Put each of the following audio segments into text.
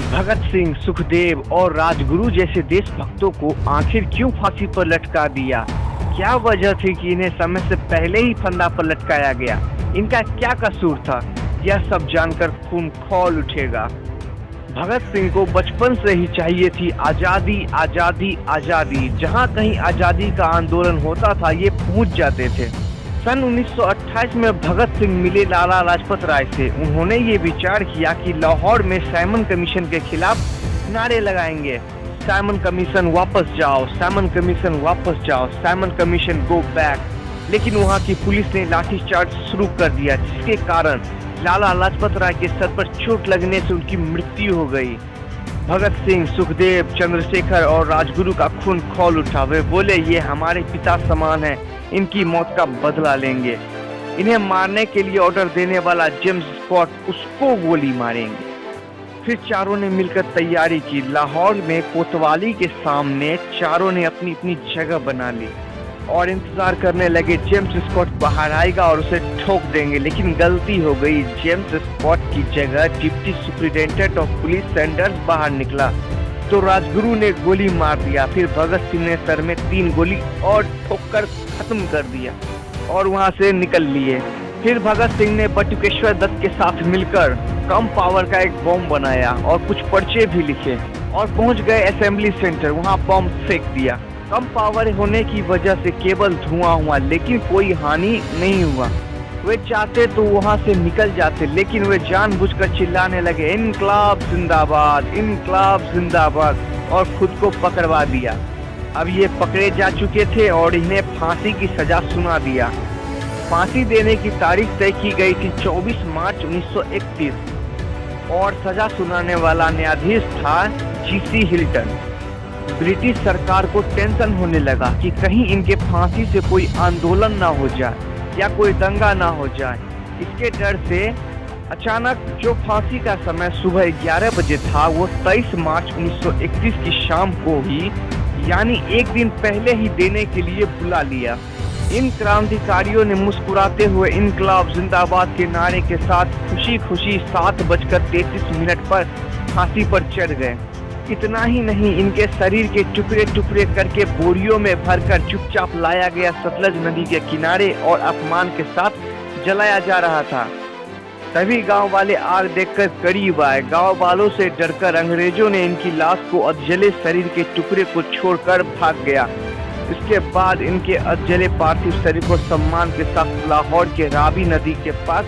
भगत सिंह, सुखदेव और राजगुरु जैसे देशभक्तों को आखिर क्यों फांसी पर लटका दिया? क्या वजह थी कि इन्हें समय से पहले ही फंदा पर लटकाया गया? इनका क्या कसूर था? यह सब जानकर खून खौल उठेगा। भगत सिंह को बचपन से ही चाहिए थी आजादी, आजादी, आजादी। जहां कहीं आजादी का आंदोलन होता था, ये पहुंच जाते थे। सन 1928 में भगत सिंह मिले लाला लाजपत राय से। उन्होंने ये विचार किया कि लाहौर में साइमन कमीशन के खिलाफ नारे लगाएंगे। साइमन कमीशन वापस जाओ, साइमन कमीशन वापस जाओ, साइमन कमीशन गो बैक। लेकिन वहाँ की पुलिस ने लाठीचार्ज शुरू कर दिया, जिसके कारण लाला लाजपत राय के सर पर चोट लगने से उनकी मृत्यु हो गई। भगत सिंह, सुखदेव, चंद्रशेखर और राजगुरु का खून खौल उठा। वे बोले, ये हमारे पिता समान है, इनकी मौत का बदला लेंगे। इन्हें मारने के लिए ऑर्डर देने वाला जेम्स स्कॉट, उसको गोली मारेंगे। फिर चारों ने मिलकर तैयारी की। लाहौर में कोतवाली के सामने चारों ने अपनी अपनी जगह बना ली और इंतजार करने लगे जेम्स स्कॉट बाहर आएगा और उसे ठोक देंगे। लेकिन गलती हो गई। जेम्स स्कॉट की जगह deputy superintendent of police Sanders बाहर निकला तो राजगुरु ने गोली मार दिया। फिर भगत सिंह ने सर में 3 गोली और ठोककर खत्म कर दिया और वहां से निकल लिए। फिर भगत सिंह ने बटुकेश्वर दत्त के साथ मिलकर कम पावर का एक बम बनाया और कुछ पर्चे भी लिखे और पहुंच गए असेंबली सेंटर। वहां बम फेंक दिया। कम पावर होने की वजह से केवल धुआं हुआ, लेकिन कोई हानि नहीं हुआ। वे चाहते तो वहां से निकल जाते, लेकिन वे जानबूझकर चिल्लाने लगे, इनकलाब जिंदाबाद, इनकलाब जिंदाबाद, और खुद को पकड़वा दिया। अब ये पकड़े जा चुके थे और इन्हें फांसी की सजा सुना दिया। फांसी देने की तारीख तय की गई थी 24 मार्च 1931 और सजा सुनाने वाला न्यायाधीश था जीसी हिल्टन। ब्रिटिश सरकार को टेंशन होने लगा कि कहीं इनके फांसी से कोई आंदोलन ना हो जाए या कोई दंगा ना हो जाए। इसके डर से अचानक जो फांसी का समय सुबह 11 बजे था, वो 23 मार्च 1931 की शाम को ही, यानी एक दिन पहले ही देने के लिए बुला लिया। इन क्रांतिकारियों ने मुस्कुराते हुए इनकलाब जिंदाबाद के नारे के साथ खुशी खुशी 7:33 पर फांसी पर चढ़ गए। इतना ही नहीं, इनके शरीर के टुकड़े टुकड़े करके बोरियों में भरकर चुपचाप लाया गया सतलज नदी के किनारे और अपमान के साथ जलाया जा रहा था। तभी गांव वाले आग देखकर करीब आए। गांव वालों से डरकर अंग्रेजों ने इनकी लाश को अधजले शरीर के टुकड़े को छोड़कर भाग गया। इसके बाद इनके अधजले पार्थिव शरीर को सम्मान के साथ लाहौर के रावी नदी के पास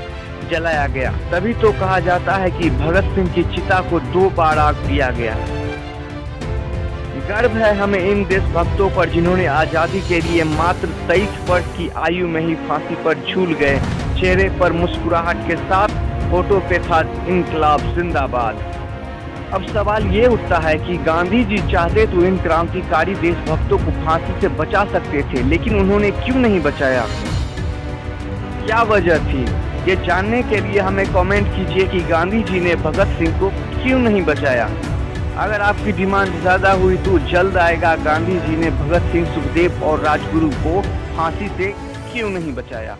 जलाया गया। तभी तो कहा जाता है कि भगत सिंह की चिता को 2 बार आग दिया गया। गर्व है हमें इन देशभक्तों पर जिन्होंने आजादी के लिए मात्र 23 वर्ष की आयु में ही फांसी पर झूल गए। चेहरे पर मुस्कुराहट के साथ फोटो पे था इनकलाब जिंदाबाद। अब सवाल ये उठता है कि गांधी जी चाहते तो इन क्रांतिकारी देशभक्तों को फांसी से बचा सकते थे, लेकिन उन्होंने क्यों नहीं बचाया? क्या वजह थी? ये जानने के लिए हमें कमेंट कीजिए कि गांधी जी ने भगत सिंह को क्यों नहीं बचाया। अगर आपकी डिमांड ज्यादा हुई तो जल्द आएगा गांधी जी ने भगत सिंह, सुखदेव और राजगुरु को फांसी से क्यों नहीं बचाया।